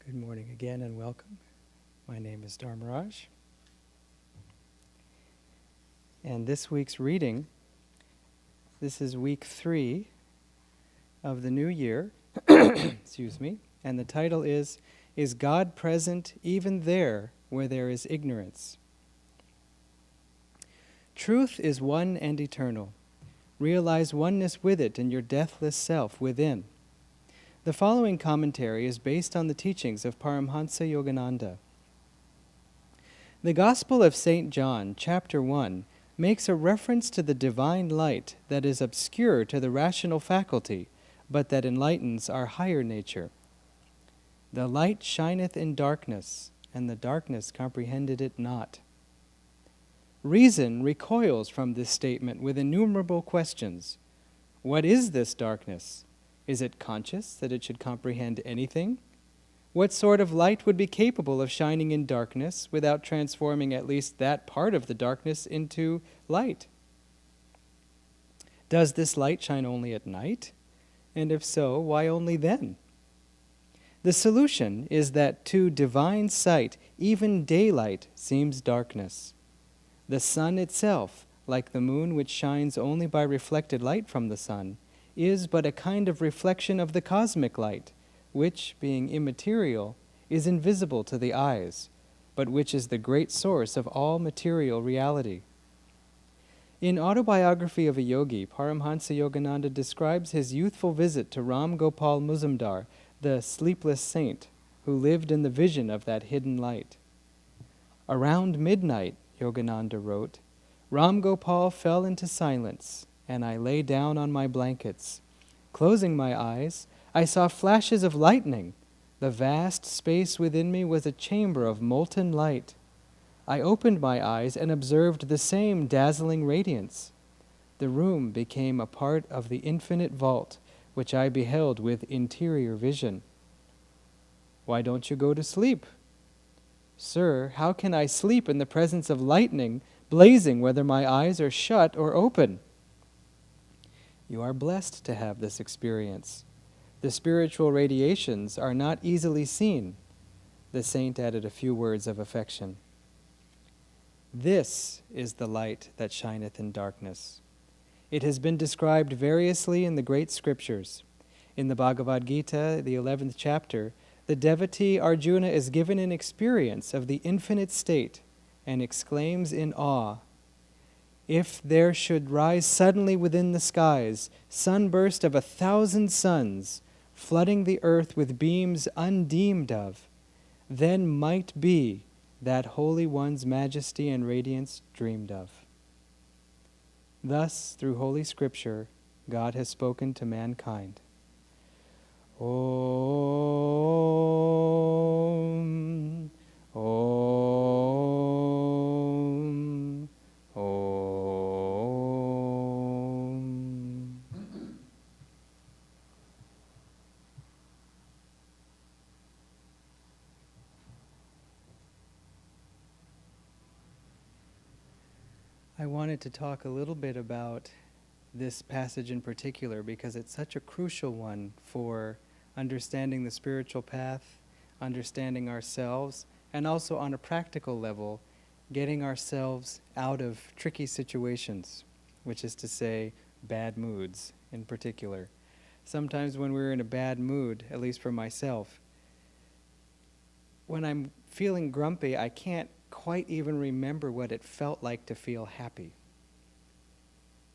Good morning again and welcome. My name is Dharmaraj. And this week's reading, this is week 3 of the new year, excuse me, and the title is God Present Even There Where There Is Ignorance? Truth is one and eternal. Realize oneness with it in your deathless self within. The following commentary is based on the teachings of Paramhansa Yogananda. The Gospel of St. John, chapter 1, makes a reference to the divine light that is obscure to the rational faculty, but that enlightens our higher nature. The light shineth in darkness, and the darkness comprehended it not. Reason recoils from this statement with innumerable questions. What is this darkness? Is it conscious that it should comprehend anything? What sort of light would be capable of shining in darkness without transforming at least that part of the darkness into light? Does this light shine only at night? And if so, why only then? The solution is that to divine sight, even daylight seems darkness. The sun itself, like the moon which shines only by reflected light from the sun, is but a kind of reflection of the cosmic light, which, being immaterial, is invisible to the eyes, but which is the great source of all material reality. In Autobiography of a Yogi, Paramhansa Yogananda describes his youthful visit to Ram Gopal Muzumdar, the sleepless saint, who lived in the vision of that hidden light. Around midnight, Yogananda wrote, Ram Gopal fell into silence, and I lay down on my blankets. Closing my eyes, I saw flashes of lightning. The vast space within me was a chamber of molten light. I opened my eyes and observed the same dazzling radiance. The room became a part of the infinite vault, which I beheld with interior vision. Why don't you go to sleep? Sir, how can I sleep in the presence of lightning, blazing whether my eyes are shut or open? You are blessed to have this experience. The spiritual radiations are not easily seen. The saint added a few words of affection. This is the light that shineth in darkness. It has been described variously in the great scriptures. In the Bhagavad Gita, the 11th chapter, the devotee Arjuna is given an experience of the infinite state and exclaims in awe, if there should rise suddenly within the skies sunburst of 1,000 suns, flooding the earth with beams undeemed of, then might be that Holy One's majesty and radiance dreamed of. Thus, through Holy Scripture, God has spoken to mankind. Om, Om, Om. I wanted to talk a little bit about this passage in particular because it's such a crucial one for understanding the spiritual path, understanding ourselves, and also on a practical level, getting ourselves out of tricky situations, which is to say, bad moods in particular. Sometimes when we're in a bad mood, at least for myself, when I'm feeling grumpy, I can't quite even remember what it felt like to feel happy.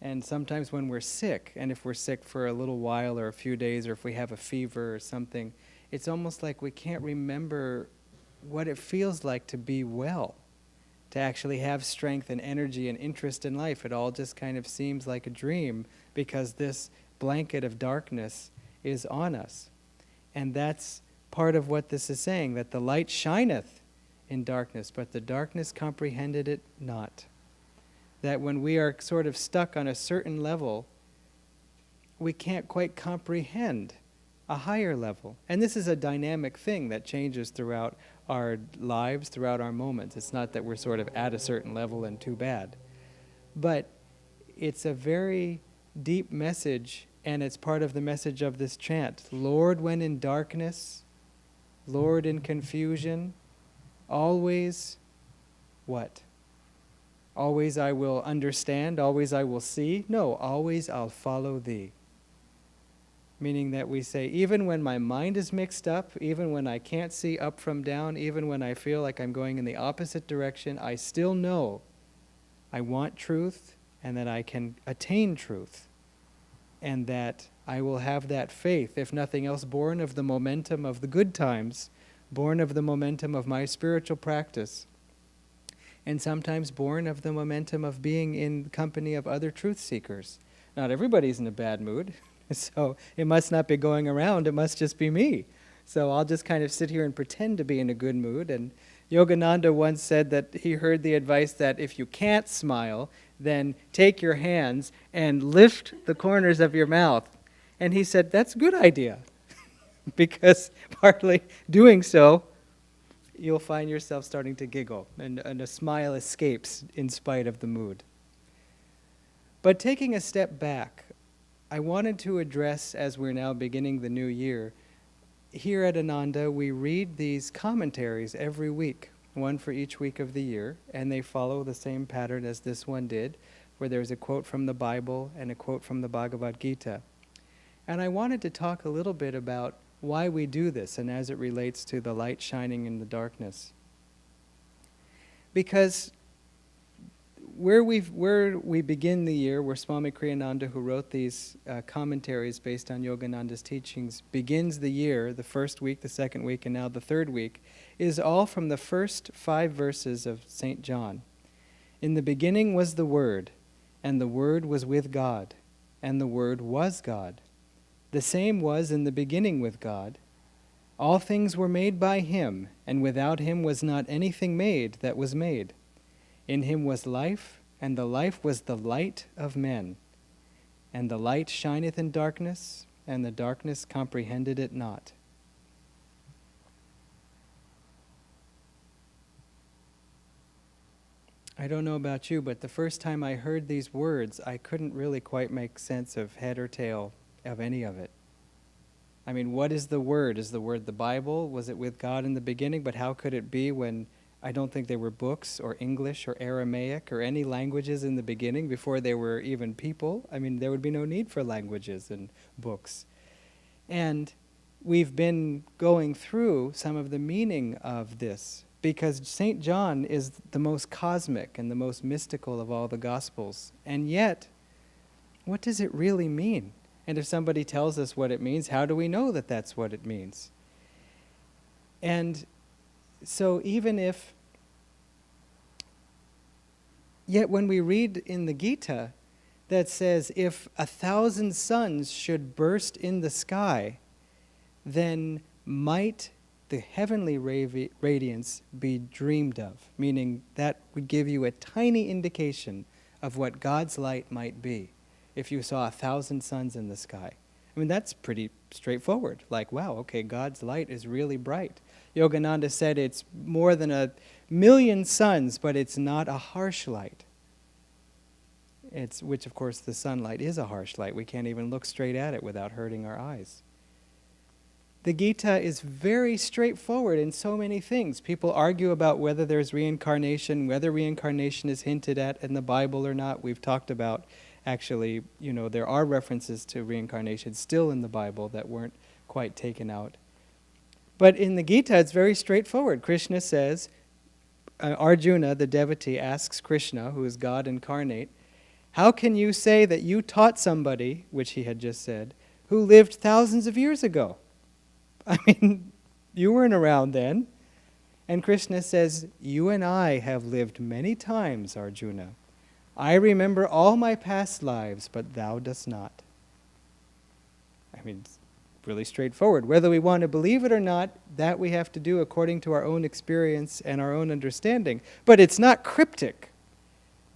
And sometimes when we're sick, and if we're sick for a little while or a few days, or if we have a fever or something, it's almost like we can't remember what it feels like to be well, to actually have strength and energy and interest in life. It all just kind of seems like a dream because this blanket of darkness is on us. And that's part of what this is saying, that the light shineth in darkness, but the darkness comprehended it not. That when we are sort of stuck on a certain level, we can't quite comprehend a higher level. And this is a dynamic thing that changes throughout our lives, throughout our moments. It's not that we're sort of at a certain level and too bad. But it's a very deep message, and it's part of the message of this chant. Lord, when in darkness, Lord in confusion, always what? Always I will understand, always I will see? No, always I'll follow thee. Meaning that we say, even when my mind is mixed up, even when I can't see up from down, even when I feel like I'm going in the opposite direction, I still know I want truth and that I can attain truth. And that I will have that faith, if nothing else, born of the momentum of the good times, born of the momentum of my spiritual practice, and sometimes born of the momentum of being in company of other truth seekers. Not everybody's in a bad mood. So it must not be going around, it must just be me. So I'll just kind of sit here and pretend to be in a good mood. And Yogananda once said that he heard the advice that if you can't smile, then take your hands and lift the corners of your mouth. And he said, that's a good idea. Because partly doing so, you'll find yourself starting to giggle, and a smile escapes in spite of the mood. But taking a step back, I wanted to address, as we're now beginning the new year, here at Ananda, we read these commentaries every week, one for each week of the year, and they follow the same pattern as this one did, where there's a quote from the Bible and a quote from the Bhagavad Gita. And I wanted to talk a little bit about why we do this, and as it relates to the light shining in the darkness. Because where we begin the year, where Swami Kriyananda, who wrote these commentaries based on Yogananda's teachings, begins the year, the first week, the second week, and now the third week, is all from the first 5 verses of St. John. In the beginning was the Word, and the Word was with God, and the Word was God. The same was in the beginning with God. All things were made by Him, and without Him was not anything made that was made. In Him was life, and the life was the light of men. And the light shineth in darkness, and the darkness comprehended it not. I don't know about you, but the first time I heard these words, I couldn't really quite make sense of head or tail of any of it. I mean, what is the Word? Is the Word the Bible? Was it with God in the beginning? But how could it be when I don't think there were books or English or Aramaic or any languages in the beginning before there were even people? I mean, there would be no need for languages and books. And we've been going through some of the meaning of this, because St. John is the most cosmic and the most mystical of all the Gospels. And yet, what does it really mean? And if somebody tells us what it means, how do we know that that's what it means? And so even if, yet when we read in the Gita that says, if 1,000 suns should burst in the sky, then might the heavenly radiance be dreamed of, meaning that would give you a tiny indication of what God's light might be if you saw 1,000 suns in the sky. I mean, that's pretty straightforward. Like, wow, okay, God's light is really bright. Yogananda said it's more than 1,000,000 suns, but it's not a harsh light. Which, of course, the sunlight is a harsh light. We can't even look straight at it without hurting our eyes. The Gita is very straightforward in so many things. People argue about whether there's reincarnation, whether reincarnation is hinted at in the Bible or not. We've talked about, actually, there are references to reincarnation still in the Bible that weren't quite taken out. But in the Gita, it's very straightforward. Krishna says, Arjuna, the devotee, asks Krishna, who is God incarnate, how can you say that you taught somebody, which he had just said, who lived thousands of years ago? I mean, you weren't around then. And Krishna says, you and I have lived many times, Arjuna. I remember all my past lives, but thou dost not. I mean, it's really straightforward. Whether we want to believe it or not, that we have to do according to our own experience and our own understanding. But it's not cryptic.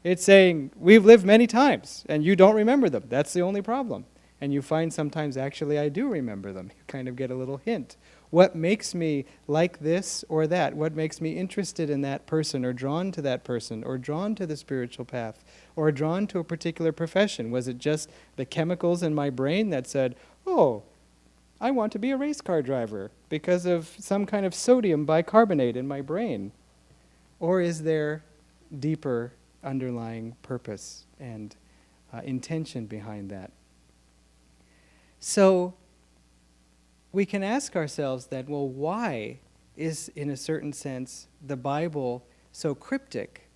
It's saying, we've lived many times, and you don't remember them. That's the only problem. And you find sometimes, actually, I do remember them. You kind of get a little hint. What makes me like this or that? What makes me interested in that person, or drawn to that person, or drawn to the spiritual path, or drawn to a particular profession? Was it just the chemicals in my brain that said, oh, I want to be a race car driver because of some kind of sodium bicarbonate in my brain? Or is there deeper underlying purpose and intention behind that? So we can ask ourselves that, well, why is, in a certain sense, the Bible so cryptic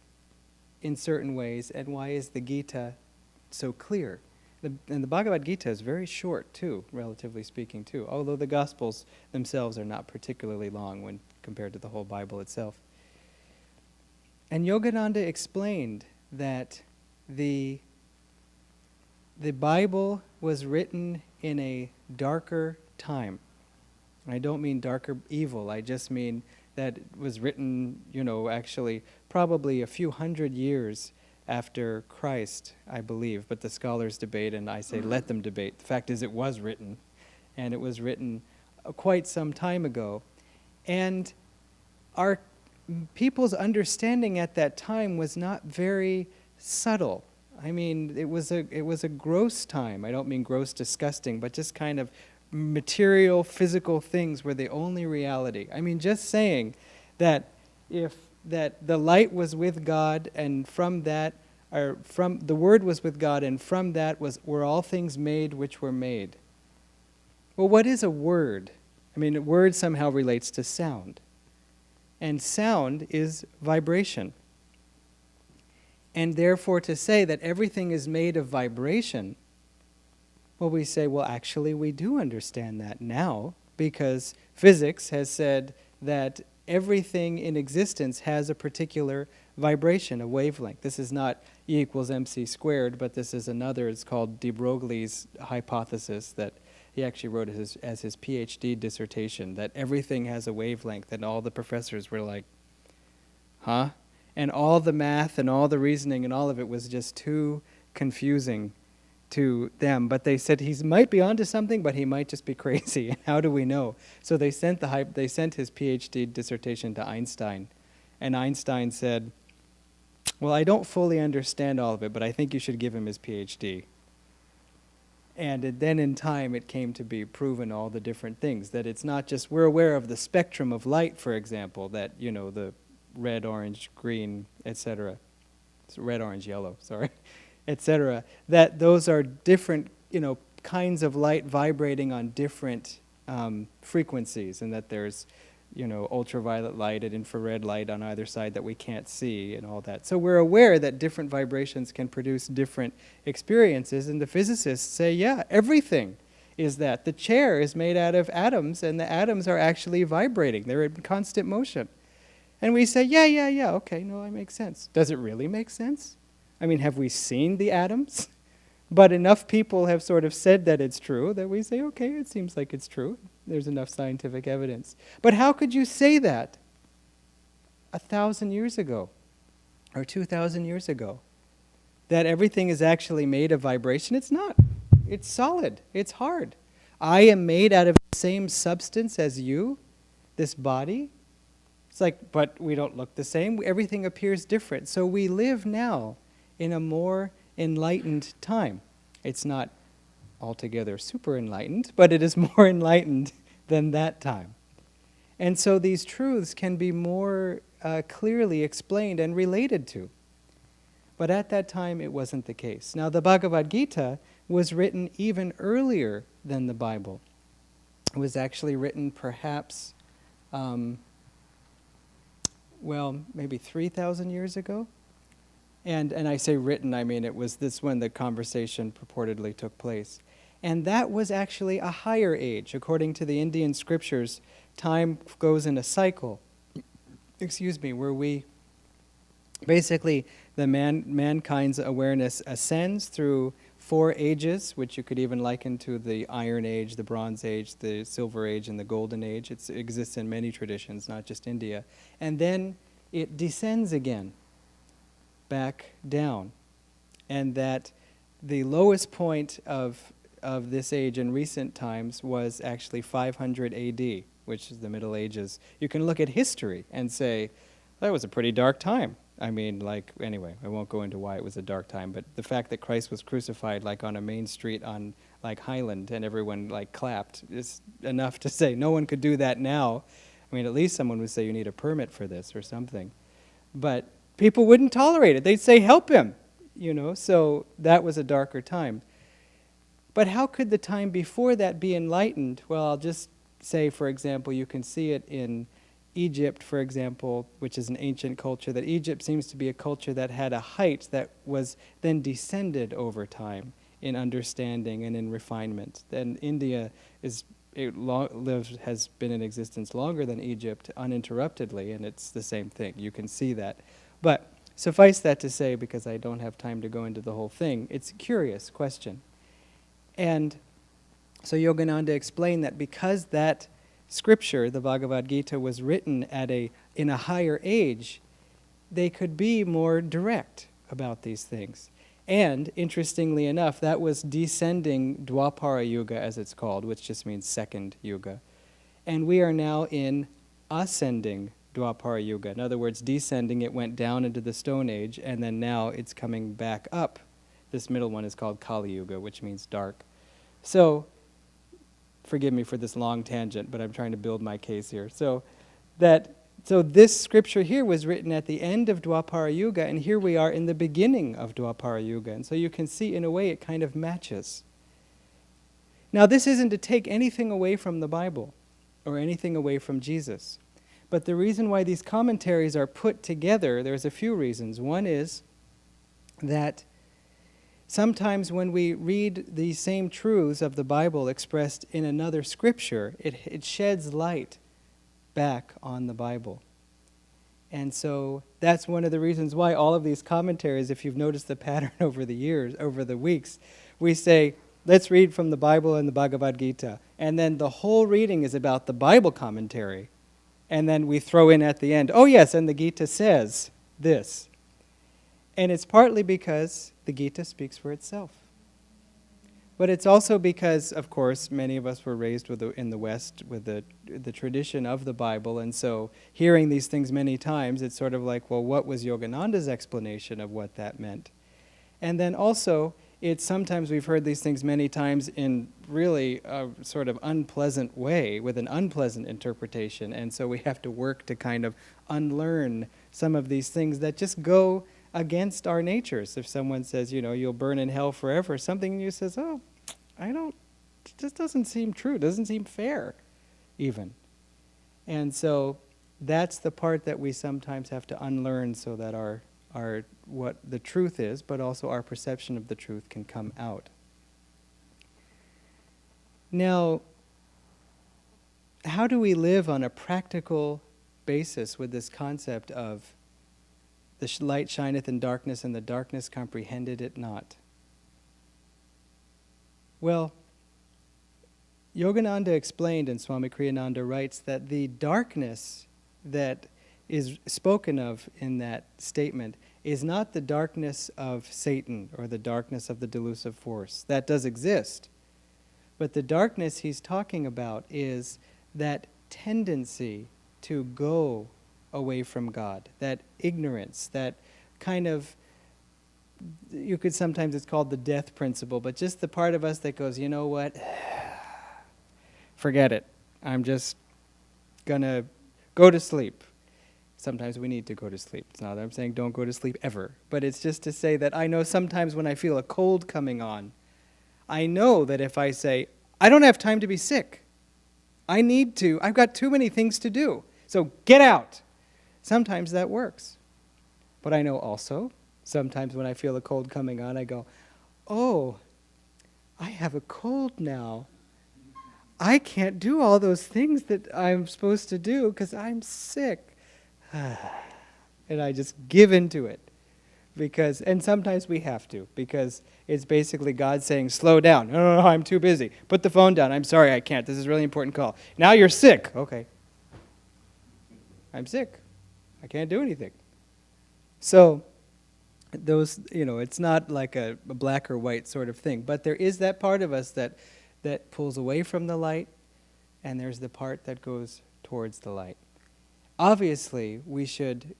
in certain ways, and why is the Gita so clear? And the Bhagavad Gita is very short, too, relatively speaking, too, although the Gospels themselves are not particularly long when compared to the whole Bible itself. And Yogananda explained that the Bible was written in a darker time. And I don't mean darker evil, I just mean that it was written, actually probably a few hundred years after Christ, I believe, but the scholars debate, and I say let them debate. The fact is it was written, and it was written quite some time ago. And our people's understanding at that time was not very subtle. I mean, it was a gross time. I don't mean gross, disgusting, but just kind of material, physical things were the only reality. I mean, just saying that that the light was with God, and from that, or from the Word was with God, and from that were all things made which were made. Well, what is a word? I mean, a word somehow relates to sound. And sound is vibration. And therefore, to say that everything is made of vibration, well, we say, well, actually, we do understand that now, because physics has said that everything in existence has a particular vibration, a wavelength. This is not E equals mc squared, but this is another. It's called de Broglie's hypothesis that he actually wrote as his PhD dissertation, that everything has a wavelength, and all the professors were like, huh? And all the math and all the reasoning and all of it was just too confusing to them. But they said he might be onto something, but he might just be crazy. And how do we know? So they sent his PhD dissertation to Einstein, and Einstein said, well, I don't fully understand all of it, but I think you should give him his PhD. And then in time it came to be proven all the different things, that it's not just, we're aware of the spectrum of light, for example, that, the red, orange, green, etc. Red, orange, yellow, sorry, etc. That those are different, kinds of light vibrating on different frequencies, and that there's, ultraviolet light and infrared light on either side that we can't see and all that. So we're aware that different vibrations can produce different experiences, and the physicists say, yeah, everything is that. The chair is made out of atoms, and the atoms are actually vibrating. They're in constant motion. And we say, yeah, okay, no, that makes sense. Does it really make sense? I mean, have we seen the atoms? But enough people have sort of said that it's true that we say, okay, it seems like it's true. There's enough scientific evidence. But how could you say that 1,000 years ago or 2,000 years ago? That everything is actually made of vibration? It's not. It's solid. It's hard. I am made out of the same substance as you, this body. It's like, but we don't look the same. Everything appears different. So we live now in a more enlightened time. It's not altogether super enlightened, but it is more enlightened than that time. And so these truths can be more clearly explained and related to. But at that time, it wasn't the case. Now, the Bhagavad Gita was written even earlier than the Bible. It was actually written perhaps, maybe 3,000 years ago. And I say written, I mean it was this when the conversation purportedly took place. And that was actually a higher age. According to the Indian scriptures, time goes in a cycle, where we, basically the mankind's awareness ascends through 4 ages, which you could even liken to the Iron Age, the Bronze Age, the Silver Age, and the Golden Age. It exists in many traditions, not just India. And then it descends again, back down. And that the lowest point of this age in recent times was actually 500 AD, which is the Middle Ages. You can look at history and say, that was a pretty dark time. I mean, anyway, I won't go into why it was a dark time, but the fact that Christ was crucified on a main street on like Highland and everyone like clapped. It's enough to say no one could do that now. I mean, at least someone would say you need a permit for this or something. But people wouldn't tolerate it. They'd say, help him, so that was a darker time. But how could the time before that be enlightened? Well, I'll just say, for example, you can see it in Egypt, for example, which is an ancient culture, that Egypt seems to be a culture that had a height that was then descended over time in understanding and in refinement. And India has been in existence longer than Egypt uninterruptedly, and it's the same thing. You can see that. But suffice that to say, because I don't have time to go into the whole thing, it's a curious question. And so Yogananda explained that because that scripture, the Bhagavad Gita, was written in a higher age, they could be more direct about these things. And, interestingly enough, that was descending Dwapara Yuga, as it's called, which just means second Yuga. And we are now in ascending Dwapara Yuga. In other words, descending, it went down into the Stone Age, and then now it's coming back up. This middle one is called Kali Yuga, which means dark. So, forgive me for this long tangent, but I'm trying to build my case here. So this scripture here was written at the end of Dwapara Yuga, and here we are in the beginning of Dwapara Yuga. And so you can see, in a way, it kind of matches. Now, this isn't to take anything away from the Bible or anything away from Jesus. But the reason why these commentaries are put together, there's a few reasons. One is that sometimes when we read the same truths of the Bible expressed in another scripture, it sheds light back on the Bible. And so that's one of the reasons why all of these commentaries, if you've noticed the pattern over the weeks, we say, let's read from the Bible and the Bhagavad Gita. And then the whole reading is about the Bible commentary. And then we throw in at the end, oh yes, and the Gita says this. And it's partly because the Gita speaks for itself. But it's also because, of course, many of us were raised in the West with the tradition of the Bible, and so hearing these things many times, it's sort of like, well, what was Yogananda's explanation of what that meant? And then also, it's sometimes we've heard these things many times in really a sort of unpleasant way, with an unpleasant interpretation, and so we have to work to kind of unlearn some of these things that just go against our natures. If someone says, you'll burn in hell forever, something in you says, oh, it just doesn't seem true, doesn't seem fair, even. And so that's the part that we sometimes have to unlearn so that our what the truth is, but also our perception of the truth can come out. Now, how do we live on a practical basis with this concept of the light shineth in darkness, and the darkness comprehended it not? Well, Yogananda explained, and Swami Kriyananda writes, that the darkness that is spoken of in that statement is not the darkness of Satan or the darkness of the delusive force. That does exist. But the darkness he's talking about is that tendency to go away from God, that ignorance, that kind of, you could sometimes, it's called the death principle, but just the part of us that goes, you know what, forget it. I'm just going to go to sleep. Sometimes we need to go to sleep. It's not that I'm saying don't go to sleep ever, but it's just to say that I know sometimes when I feel a cold coming on, I know that if I say, I don't have time to be sick, I've got too many things to do, so get out. Sometimes that works. But I know also, sometimes when I feel a cold coming on, I go, oh, I have a cold now. I can't do all those things that I'm supposed to do because I'm sick. And I just give into it. And sometimes we have to, because it's basically God saying, slow down. No, I'm too busy. Put the phone down. I'm sorry, I can't. This is a really important call. Now you're sick. Okay. I'm sick. I can't do anything. So, those, it's not like a black or white sort of thing, but there is that part of us that pulls away from the light, and there's the part that goes towards the light. Obviously, we should,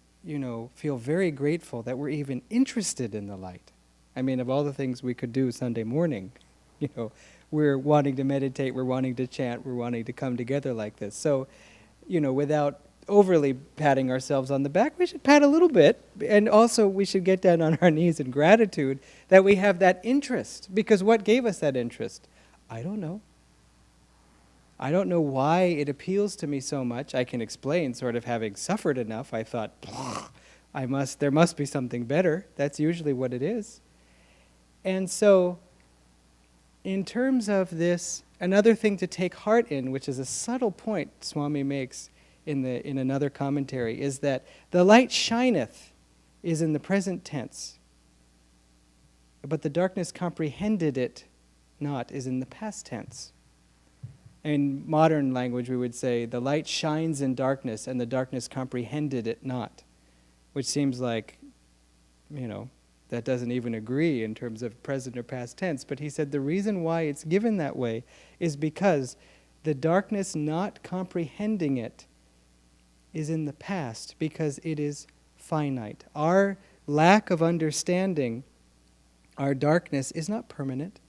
feel very grateful that we're even interested in the light. I mean, of all the things we could do Sunday morning, we're wanting to meditate, we're wanting to chant, we're wanting to come together like this. So, without overly patting ourselves on the back, we should pat a little bit, and also we should get down on our knees in gratitude that we have that interest. Because what gave us that interest? I don't know. I don't know why it appeals to me so much. I can explain, sort of having suffered enough. I thought, there must be something better. That's usually what it is. And so, in terms of this, another thing to take heart in, which is a subtle point Swami makes in another commentary, is that the light shineth is in the present tense, but the darkness comprehended it not is in the past tense. In modern language, we would say, the light shines in darkness, and the darkness comprehended it not, which seems like, that doesn't even agree in terms of present or past tense. But he said the reason why it's given that way is because the darkness not comprehending it is in the past, because it is finite. Our lack of understanding, our darkness, is not permanent.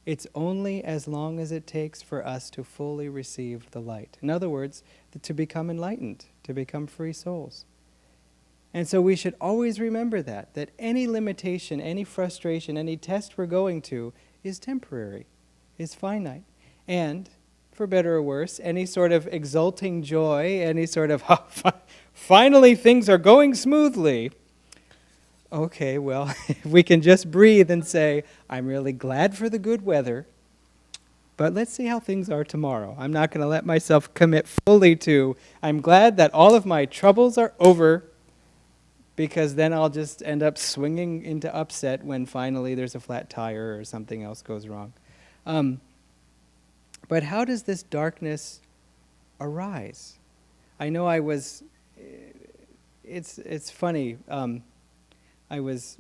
It's only as long as it takes for us to fully receive the light. In other words, to become enlightened, to become free souls. And so we should always remember that any limitation, any frustration, any test we're going to is temporary, is finite. And, for better or worse, any sort of exulting joy, any sort of, finally things are going smoothly. Okay, well, if we can just breathe and say, I'm really glad for the good weather, but let's see how things are tomorrow. I'm not going to let myself commit fully to, I'm glad that all of my troubles are over, because then I'll just end up swinging into upset when finally there's a flat tire or something else goes wrong. But how does this darkness arise? I know it's funny. I was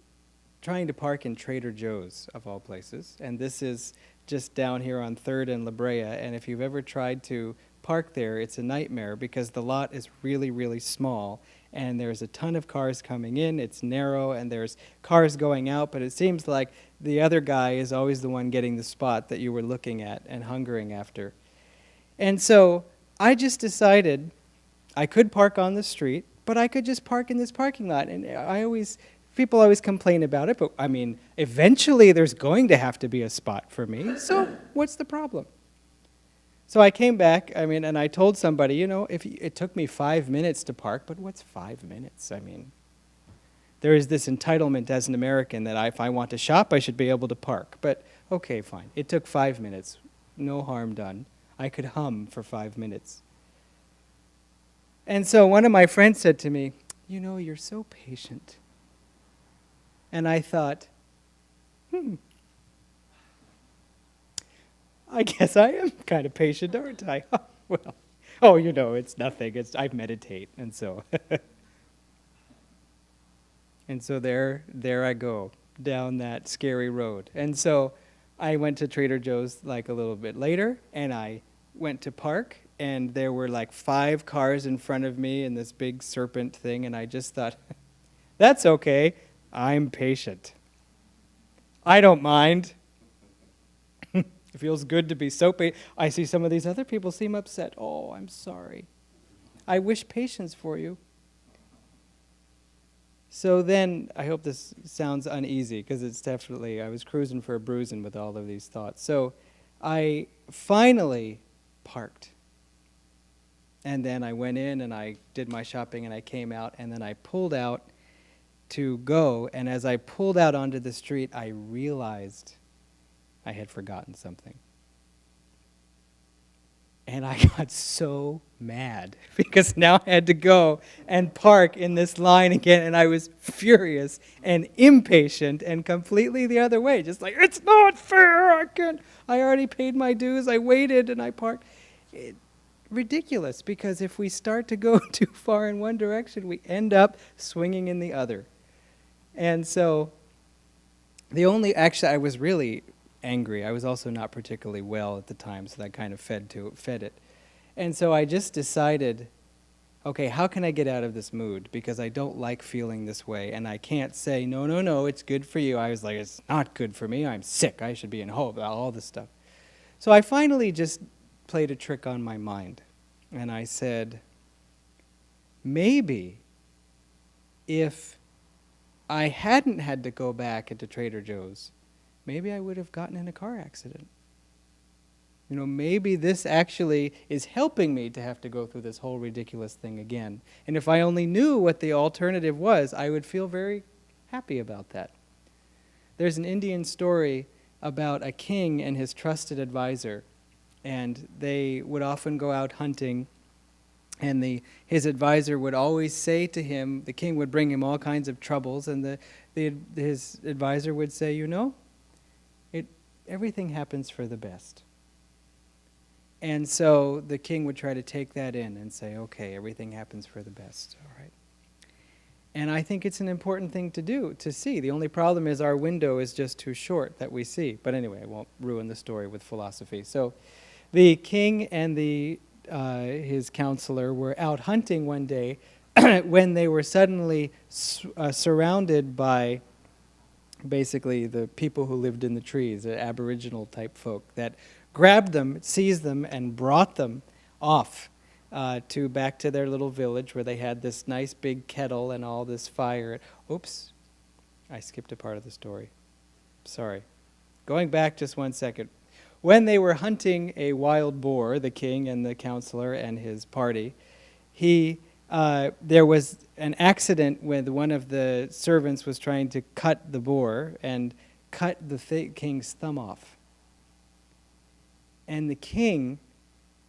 trying to park in Trader Joe's, of all places, and this is just down here on 3rd and La Brea, and if you've ever tried to park there, it's a nightmare because the lot is really, really small, and there's a ton of cars coming in, it's narrow, and there's cars going out, but it seems like the other guy is always the one getting the spot that you were looking at and hungering after. And so I just decided I could park on the street, but I could just park in this parking lot, and people always complain about it, but eventually there's going to have to be a spot for me, so what's the problem? So I came back, and I told somebody, if it took me 5 minutes to park, but what's 5 minutes? There is this entitlement as an American that if I want to shop, I should be able to park. But okay, fine. It took 5 minutes. No harm done. I could hum for 5 minutes. And so one of my friends said to me, you're so patient. And I thought, I guess I am kind of patient, aren't I? It's nothing. I meditate, and so. And so there I go, down that scary road. And so I went to Trader Joe's a little bit later, and I went to park, and there were 5 cars in front of me in this big serpent thing, and I just thought, that's okay, I'm patient. I don't mind. It feels good to be so patient. I see some of these other people seem upset. Oh, I'm sorry. I wish patience for you. So then, I hope this sounds uneasy, because it's definitely, I was cruising for a bruising with all of these thoughts. So I finally parked. And then I went in and I did my shopping and I came out, and then I pulled out to go. And as I pulled out onto the street, I realized I had forgotten something. And I got so mad because now I had to go and park in this line again, and I was furious and impatient and completely the other way. Just it's not fair, I already paid my dues, I waited and I parked. Ridiculous, because if we start to go too far in one direction, we end up swinging in the other. And so I was really angry. I was also not particularly well at the time, so that kind of fed it. And so I just decided, okay, how can I get out of this mood? Because I don't like feeling this way, and I can't say, no, it's good for you. I was like, it's not good for me. I'm sick. I should be in home, all this stuff. So I finally just played a trick on my mind. And I said, maybe if I hadn't had to go back into Trader Joe's, maybe I would have gotten in a car accident. Maybe this actually is helping me to have to go through this whole ridiculous thing again. And if I only knew what the alternative was, I would feel very happy about that. There's an Indian story about a king and his trusted advisor, and they would often go out hunting, and his advisor would always say to him, the king would bring him all kinds of troubles, and his advisor would say, everything happens for the best. And so the king would try to take that in and say, okay, everything happens for the best, all right. And I think it's an important thing to do, to see. The only problem is our window is just too short that we see. But anyway, I won't ruin the story with philosophy. So the king and his counselor were out hunting one day when they were suddenly surrounded by basically the people who lived in the trees, the Aboriginal type folk, that grabbed them, seized them, and brought them off back to their little village where they had this nice big kettle and all this fire. Oops, I skipped a part of the story. Sorry. Going back just 1 second. When they were hunting a wild boar, the king and the counselor and his party, there was an accident when one of the servants was trying to cut the boar and cut the king's thumb off. And the king,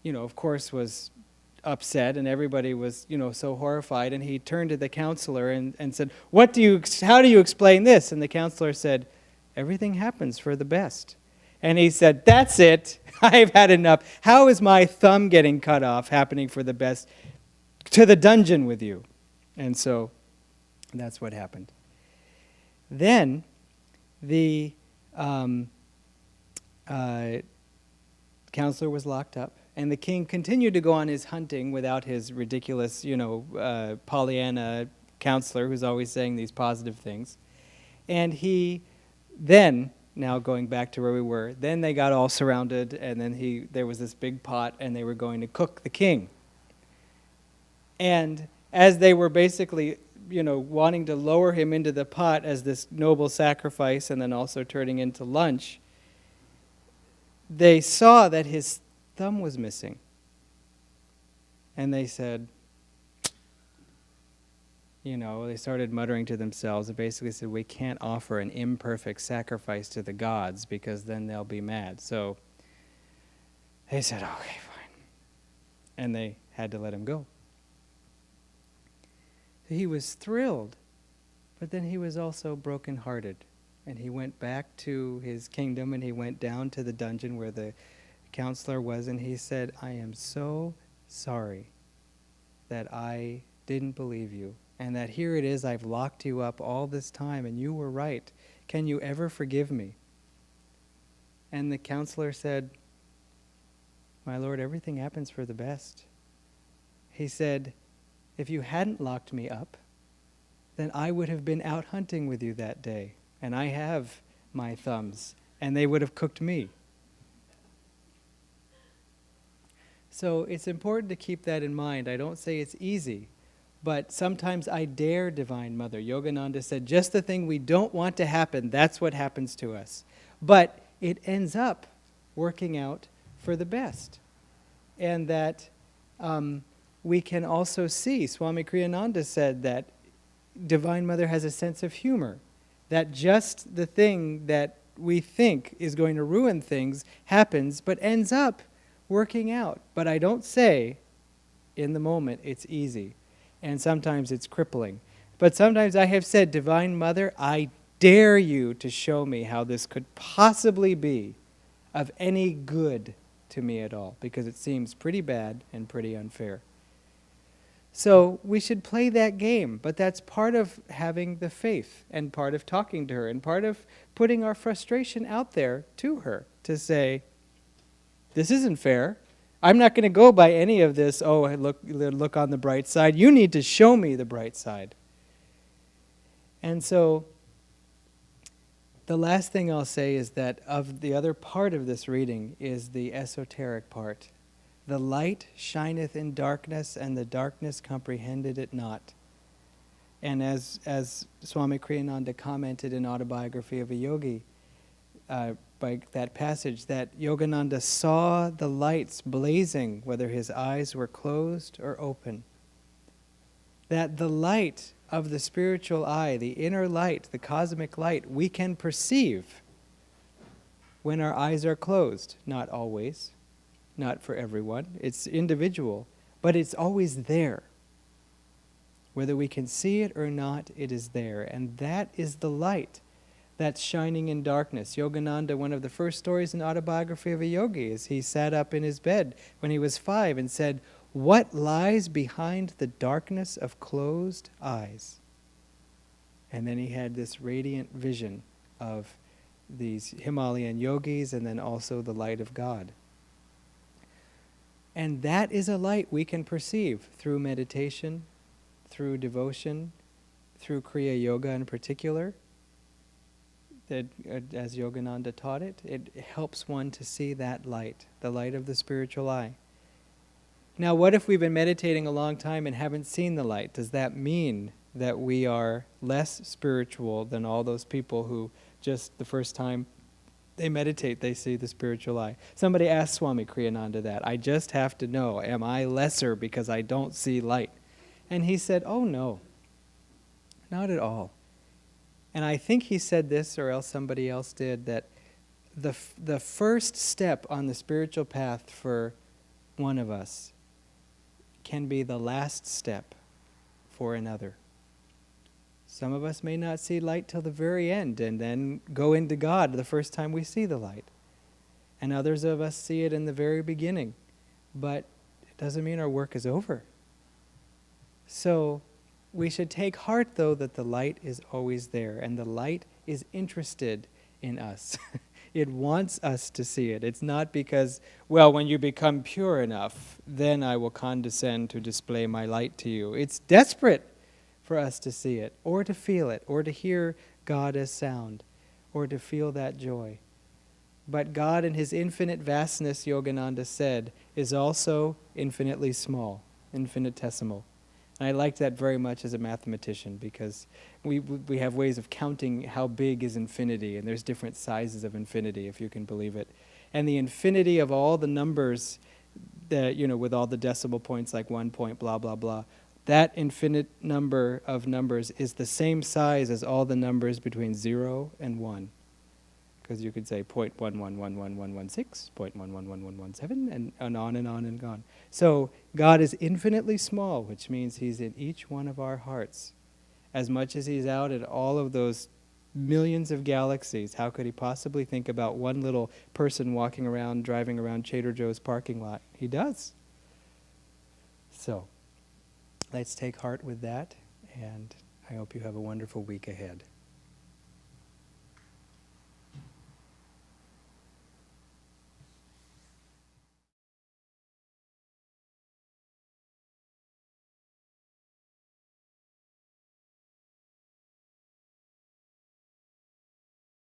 of course, was upset, and everybody was, so horrified. And he turned to the counselor and said, how do you explain this? And the counselor said, everything happens for the best. And he said, that's it. I've had enough. How is my thumb getting cut off happening for the best? To the dungeon with you. And so that's what happened. Then the counselor was locked up, and the king continued to go on his hunting without his ridiculous, Pollyanna counselor who's always saying these positive things. And now going back to where we were, then they got all surrounded, and then there was this big pot, and they were going to cook the king. And as they were basically, wanting to lower him into the pot as this noble sacrifice and then also turning into lunch, they saw that his thumb was missing. And they said, they started muttering to themselves and basically said, we can't offer an imperfect sacrifice to the gods because then they'll be mad. So they said, okay, fine. And they had to let him go. He was thrilled, but then he was also brokenhearted. And he went back to his kingdom, and he went down to the dungeon where the counselor was, and he said, I am so sorry that I didn't believe you, and that here it is, I've locked you up all this time, and you were right. Can you ever forgive me? And the counselor said, my lord, everything happens for the best. He said, if you hadn't locked me up, then I would have been out hunting with you that day. And I have my thumbs, and they would have cooked me. So it's important to keep that in mind. I don't say it's easy, but sometimes I dare Divine Mother. Yogananda said, just the thing we don't want to happen, that's what happens to us. But it ends up working out for the best. And that we can also see, Swami Kriyananda said that Divine Mother has a sense of humor. That just the thing that we think is going to ruin things happens, but ends up working out. But I don't say, in the moment, it's easy. And sometimes it's crippling. But sometimes I have said, Divine Mother, I dare you to show me how this could possibly be of any good to me at all, because it seems pretty bad and pretty unfair. So we should play that game, but that's part of having the faith and part of talking to her and part of putting our frustration out there to her to say, this isn't fair. I'm not going to go by any of this, look on the bright side. You need to show me the bright side. And so The last thing I'll say is that of the other part of this reading is the esoteric part. The light shineth in darkness, and the darkness comprehended it not. And as Swami Kriyananda commented in Autobiography of a Yogi, by that passage, that Yogananda saw the lights blazing whether his eyes were closed or open. That the light of the spiritual eye, the inner light, the cosmic light, we can perceive when our eyes are closed. Not always, not for everyone. It's individual, but it's always there. Whether we can see it or not, it is there. And that is the light that's shining in darkness. Yogananda, one of the first stories in Autobiography of a Yogi, is he sat up in his bed when he was 5 and said, "What lies behind the darkness of closed eyes?" And then he had this radiant vision of these Himalayan yogis and then also the light of God. And that is a light we can perceive through meditation, through devotion, through Kriya Yoga in particular. That, as Yogananda taught it, it helps one to see that light, the light of the spiritual eye. Now, what if we've been meditating a long time and haven't seen the light? Does that mean that we are less spiritual than all those people who just the first time they meditate, they see the spiritual eye? Somebody asked Swami Kriyananda that. I just have to know, am I lesser because I don't see light? And he said, oh no, not at all. And I think he said this, or else somebody else did, that the first step on the spiritual path for one of us can be the last step for another. Some of us may not see light till the very end and then go into God the first time we see the light. And others of us see it in the very beginning. But it doesn't mean our work is over. So we should take heart, though, that the light is always there, and the light is interested in us. It wants us to see it. It's not because, well, when you become pure enough, then I will condescend to display my light to you. It's desperate for us to see it, or to feel it, or to hear God as sound, or to feel that joy. But God in His infinite vastness, Yogananda said, is also infinitely small, infinitesimal. And I like that very much as a mathematician, because we have ways of counting how big is infinity, and there's different sizes of infinity, if you can believe it. And the infinity of all the numbers, that, with all the decimal points like 1 point, blah, blah, blah, that infinite number of numbers is the same size as all the numbers between 0 and 1. Because you could say 0.111116, 0.111117, and on and on and on. So God is infinitely small, which means He's in each one of our hearts. As much as He's out at all of those millions of galaxies, how could He possibly think about one little person walking around, driving around Trader Joe's parking lot? He does. So let's take heart with that, and I hope you have a wonderful week ahead.